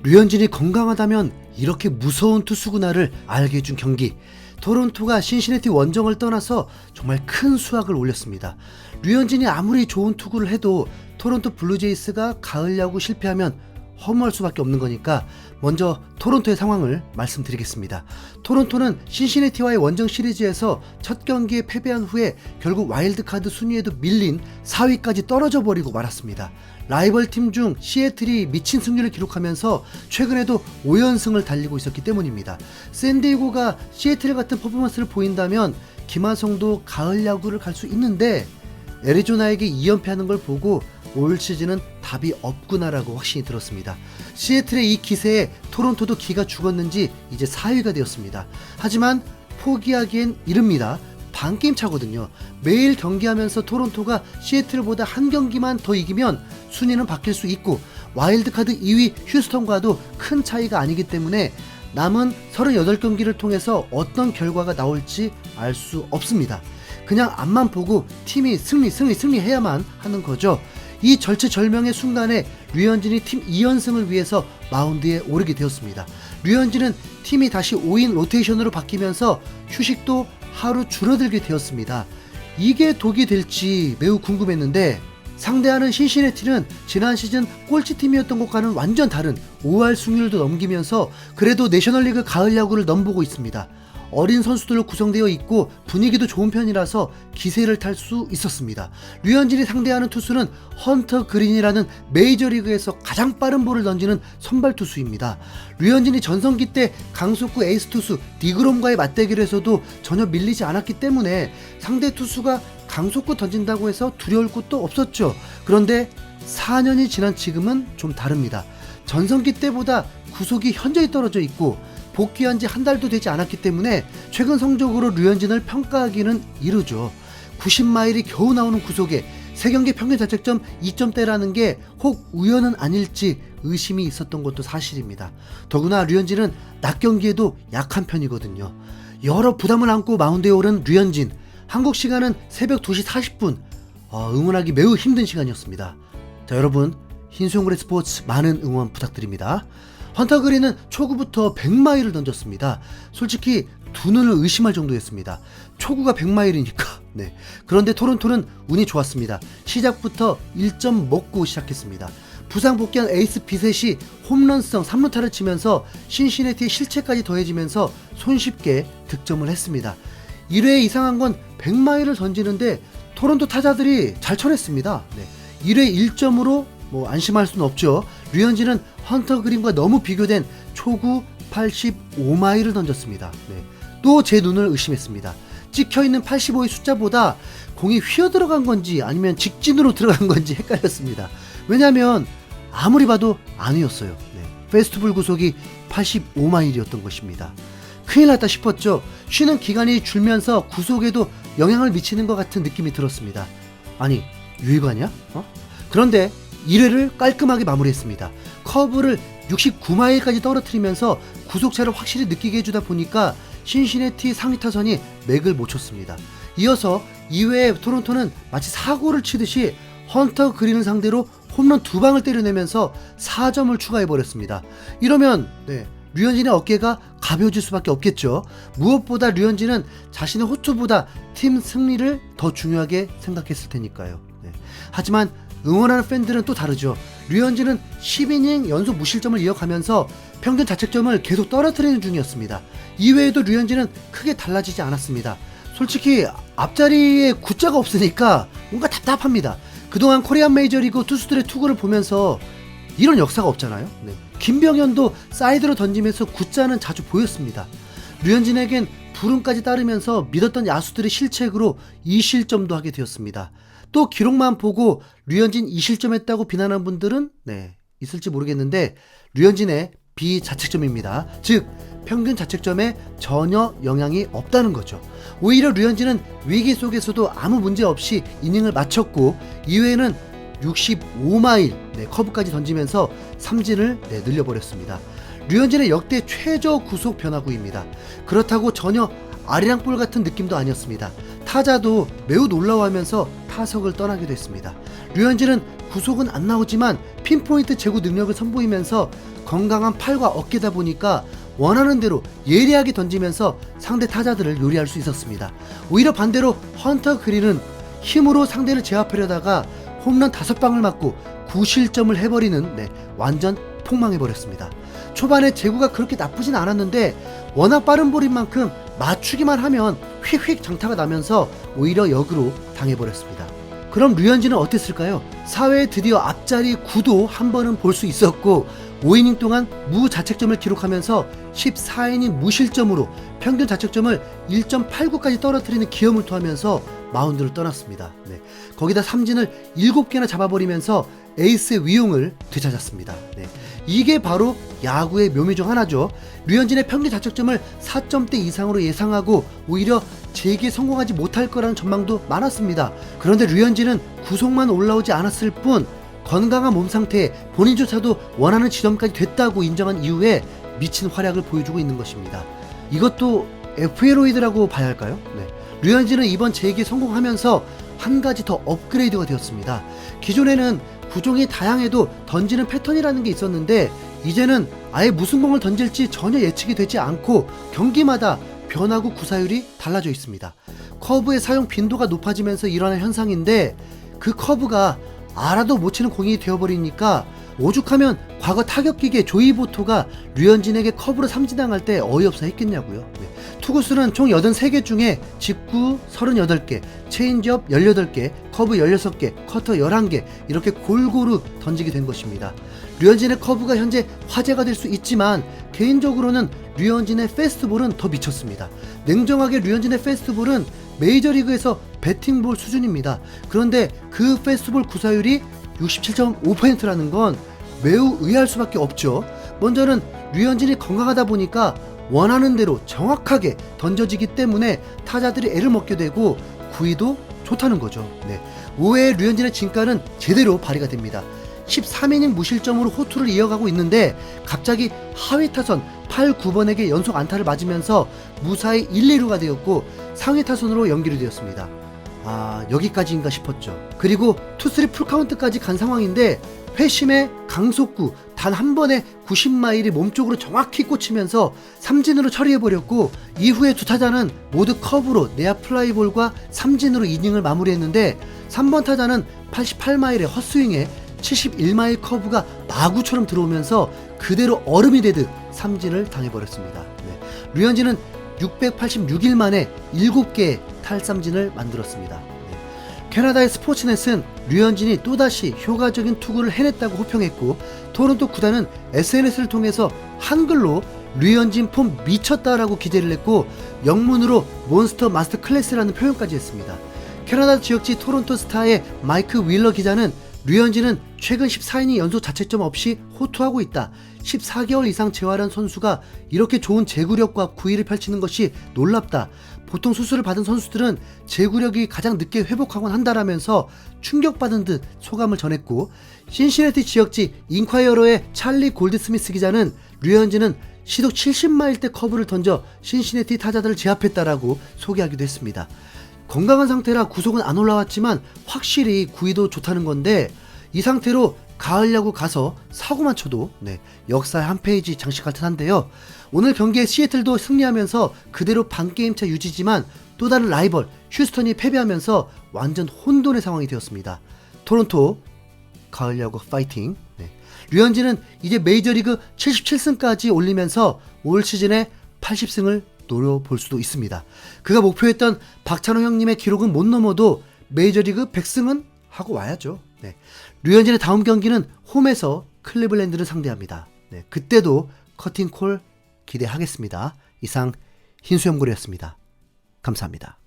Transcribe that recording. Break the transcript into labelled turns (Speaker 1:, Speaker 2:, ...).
Speaker 1: 류현진이 건강하다면 이렇게 무서운 투수구나를 알게 해준 경기. 토론토가 신시내티 원정을 떠나서 정말 큰 수확을 올렸습니다. 류현진이 아무리 좋은 투구를 해도 토론토 블루제이스가 가을 야구 실패하면 허무할 수밖에 없는 거니까 먼저 토론토의 상황을 말씀드리겠습니다. 토론토는 신시내티와의 원정 시리즈에서 첫 경기에 패배한 후에 결국 와일드카드 순위에도 밀린 4위까지 떨어져 버리고 말았습니다. 라이벌 팀 중 시애틀이 미친 승률을 기록하면서 최근에도 5연승을 달리고 있었기 때문입니다. 샌디에고가 시애틀 같은 퍼포먼스를 보인다면 김하성도 가을 야구를 갈 수 있는데 애리조나에게 2연패하는 걸 보고 올 시즌은 답이 없구나라고 확신이 들었습니다. 시애틀의 이 기세에 토론토도 기가 죽었는지 이제 4위가 되었습니다. 하지만 포기하기엔 이릅니다. 반게임 차거든요. 매일 경기하면서 토론토가 시애틀보다 한 경기만 더 이기면 순위는 바뀔 수 있고 와일드카드 2위 휴스턴과도 큰 차이가 아니기 때문에 남은 38경기를 통해서 어떤 결과가 나올지 알 수 없습니다. 그냥 앞만 보고 팀이 승리해야만 하는 거죠. 이 절체절명의 순간에 류현진이 팀 2연승을 위해서 마운드에 오르게 되었습니다. 류현진은 팀이 다시 5인 로테이션으로 바뀌면서 휴식도 하루 줄어들게 되었습니다. 이게 독이 될지 매우 궁금했는데 상대하는 신시내티는 지난 시즌 꼴찌팀이었던 것과는 완전 다른 5할 승률도 넘기면서 그래도 내셔널리그 가을 야구를 넘보고 있습니다. 어린 선수들로 구성되어 있고 분위기도 좋은 편이라서 기세를 탈 수 있었습니다. 류현진이 상대하는 투수는 헌터 그린이라는 메이저리그에서 가장 빠른 볼을 던지는 선발 투수입니다. 류현진이 전성기 때 강속구 에이스 투수 디그롬과의 맞대결에서도 전혀 밀리지 않았기 때문에 상대 투수가 강속구 던진다고 해서 두려울 것도 없었죠. 그런데 4년이 지난 지금은 좀 다릅니다. 전성기 때보다 구속이 현저히 떨어져 있고 복귀한 지 한 달도 되지 않았기 때문에 최근 성적으로 류현진을 평가하기는 이르죠. 90마일이 겨우 나오는 구속에 3경기 평균 자책점 2점대라는 게 혹 우연은 아닐지 의심이 있었던 것도 사실입니다. 더구나 류현진은 낮 경기에도 약한 편이거든요. 여러 부담을 안고 마운드에 오른 류현진, 한국 시간은 새벽 2시 40분, 응원하기 매우 힘든 시간이었습니다. 자, 여러분 흰수염고래 스포츠 많은 응원 부탁드립니다. 헌터 그린은 초구부터 100마일을 던졌습니다. 솔직히 두 눈을 의심할 정도였습니다. 초구가 100마일이니까. 네. 그런데 토론토는 운이 좋았습니다. 시작부터 1점 먹고 시작했습니다. 부상 복귀한 에이스 비셋이 홈런성 3루타를 치면서 신시내티의 실책까지 더해지면서 손쉽게 득점을 했습니다. 1회에 이상한 건 100마일을 던지는데 토론토 타자들이 잘 쳐냈습니다. 네. 1회 1점으로 안심할 수는 없죠. 류현진은 헌터 그린과 너무 비교된 초구 85마일을 던졌습니다. 네. 또 제 눈을 의심했습니다. 찍혀있는 85의 숫자보다 공이 휘어 들어간 건지 아니면 직진으로 들어간 건지 헷갈렸습니다. 왜냐하면 아무리 봐도 아니었어요. 네. 페스티벌 구속이 85마일이었던 것입니다. 큰일 났다 싶었죠. 쉬는 기간이 줄면서 구속에도 영향을 미치는 것 같은 느낌이 들었습니다. 아니 유의관이야? 그런데 1회를 깔끔하게 마무리했습니다. 커브를 69마일까지 떨어뜨리면서 구속차를 확실히 느끼게 해주다 보니까 신시내티 상위 타선이 맥을 못 쳤습니다. 이어서 2회에 토론토는 마치 사고를 치듯이 헌터 그린을 상대로 홈런 2방을 때려내면서 4점을 추가해버렸습니다. 이러면 류현진의 어깨가 가벼워질 수밖에 없겠죠. 무엇보다 류현진은 자신의 호투보다 팀 승리를 더 중요하게 생각했을 테니까요. 하지만 응원하는 팬들은 또 다르죠. 류현진은 10이닝 연속 무실점을 이어가면서 평균 자책점을 계속 떨어뜨리는 중이었습니다. 이외에도 류현진은 크게 달라지지 않았습니다. 솔직히 앞자리에 구자가 없으니까 뭔가 답답합니다. 그동안 코리안 메이저리그 투수들의 투구를 보면서 이런 역사가 없잖아요. 김병현도 사이드로 던지면서 구자는 자주 보였습니다. 류현진에겐 불운까지 따르면서 믿었던 야수들의 실책으로 2실점도 하게 되었습니다. 또 기록만 보고 류현진 2실점했다고 비난하는 분들은 있을지 모르겠는데 류현진의 비자책점입니다. 즉 평균 자책점에 전혀 영향이 없다는 거죠. 오히려 류현진은 위기 속에서도 아무 문제 없이 이닝을 마쳤고 이후에는 65마일 커브까지 던지면서 삼진을 늘려버렸습니다. 류현진의 역대 최저 구속 변화구입니다. 그렇다고 전혀 아리랑볼 같은 느낌도 아니었습니다. 타자도 매우 놀라워하면서 타석을 떠나기도 했습니다. 류현진은 구속은 안 나오지만 핀포인트 제구 능력을 선보이면서 건강한 팔과 어깨다 보니까 원하는 대로 예리하게 던지면서 상대 타자들을 요리할 수 있었습니다. 오히려 반대로 헌터 그린은 힘으로 상대를 제압하려다가 홈런 5방을 맞고 9실점을 해버리는 완전 폭망해버렸습니다. 초반에 제구가 그렇게 나쁘진 않았는데 워낙 빠른 볼인 만큼 맞추기만 하면 휙휙 장타가 나면서 오히려 역으로 당해버렸습니다. 그럼 류현진은 어땠을까요? 4회에 드디어 앞자리 9도 한 번은 볼 수 있었고 5이닝 동안 무자책점을 기록하면서 14이닝 무실점으로 평균 자책점을 1.89까지 떨어뜨리는 기염을 토하면서 마운드를 떠났습니다. 거기다 삼진을 7개나 잡아버리면서 에이스의 위용을 되찾았습니다. 이게 바로 야구의 묘미 중 하나죠. 류현진의 평균 자책점을 4점대 이상으로 예상하고 오히려 재기에 성공하지 못할 거라는 전망도 많았습니다. 그런데 류현진은 구속만 올라오지 않았을 뿐 건강한 몸 상태에 본인조차도 원하는 지점까지 됐다고 인정한 이후에 미친 활약을 보여주고 있는 것입니다. 이것도 FLO이드라고 봐야 할까요? 류현진은 이번 재기에 성공하면서 한 가지 더 업그레이드가 되었습니다. 기존에는 구종이 다양해도 던지는 패턴이라는 게 있었는데 이제는 아예 무슨 공을 던질지 전혀 예측이 되지 않고 경기마다 변화구 구사율이 달라져 있습니다. 커브의 사용 빈도가 높아지면서 일어난 현상인데 그 커브가 알아도 못 치는 공이 되어버리니까 오죽하면 과거 타격기계 조이 보토가 류현진에게 커브로 삼진당할 때 어이없어 했겠냐고요. 투구수는 총 83개 중에 직구 38개, 체인지업 18개, 커브 16개, 커터 11개 이렇게 골고루 던지게 된 것입니다. 류현진의 커브가 현재 화제가 될 수 있지만 개인적으로는 류현진의 페스트볼은 더 미쳤습니다. 냉정하게 류현진의 페스트볼은 메이저리그에서 배팅볼 수준입니다. 그런데 그 페스트볼 구사율이 67.5%라는 건 매우 의아할 수밖에 없죠. 먼저는 류현진이 건강하다 보니까 원하는 대로 정확하게 던져지기 때문에 타자들이 애를 먹게 되고 구위도 좋다는 거죠. 5회에 류현진의 진가는 제대로 발휘가 됩니다. 13이닝 무실점으로 호투를 이어가고 있는데 갑자기 하위 타선 8, 9번에게 연속 안타를 맞으면서 무사히 1, 2루가 되었고 상위 타선으로 연결이 되었습니다. 여기까지인가 싶었죠. 그리고 투쓰리 풀카운트까지 간 상황인데 회심의 강속구 단 한 번에 90마일이 몸쪽으로 정확히 꽂히면서 삼진으로 처리해버렸고 이후에 두 타자는 모두 커브로 내야 플라이볼과 삼진으로 이닝을 마무리했는데 3번 타자는 88마일의 헛스윙에 71마일 커브가 마구처럼 들어오면서 그대로 얼음이 되듯 삼진을 당해버렸습니다. 류현진은 686일 만에 7개의 탈삼진을 만들었습니다. 캐나다의 스포츠넷은 류현진이 또다시 효과적인 투구를 해냈다고 호평했고 토론토 구단은 SNS를 통해서 한글로 류현진 폼 미쳤다라고 기재를 했고 영문으로 몬스터 마스터 클래스라는 표현까지 했습니다. 캐나다 지역지 토론토 스타의 마이크 윌러 기자는 류현진은 최근 14이닝 연속 자책점 없이 호투하고 있다. 14개월 이상 재활한 선수가 이렇게 좋은 제구력과 구위를 펼치는 것이 놀랍다. 보통 수술을 받은 선수들은 제구력이 가장 늦게 회복하곤 한다라면서 충격받은 듯 소감을 전했고 신시내티 지역지 인콰이어러의 찰리 골드스미스 기자는 류현진은 시속 70마일대 커브를 던져 신시내티 타자들을 제압했다라고 소개하기도 했습니다. 건강한 상태라 구속은 안 올라왔지만 확실히 구위도 좋다는 건데 이 상태로 가을 야구 가서 사고만 쳐도 역사의 한 페이지 장식할 듯한데요. 오늘 경기에 시애틀도 승리하면서 그대로 반게임차 유지지만 또 다른 라이벌 휴스턴이 패배하면서 완전 혼돈의 상황이 되었습니다. 토론토 가을 야구 파이팅. 류현진은 이제 메이저리그 77승까지 올리면서 올 시즌에 80승을 노려볼 수도 있습니다. 그가 목표했던 박찬호 형님의 기록은 못 넘어도 메이저리그 100승은 하고 와야죠. 류현진의 다음 경기는 홈에서 클리블랜드를 상대합니다. 그때도 커팅콜 기대하겠습니다. 이상 흰수염고래였습니다. 감사합니다.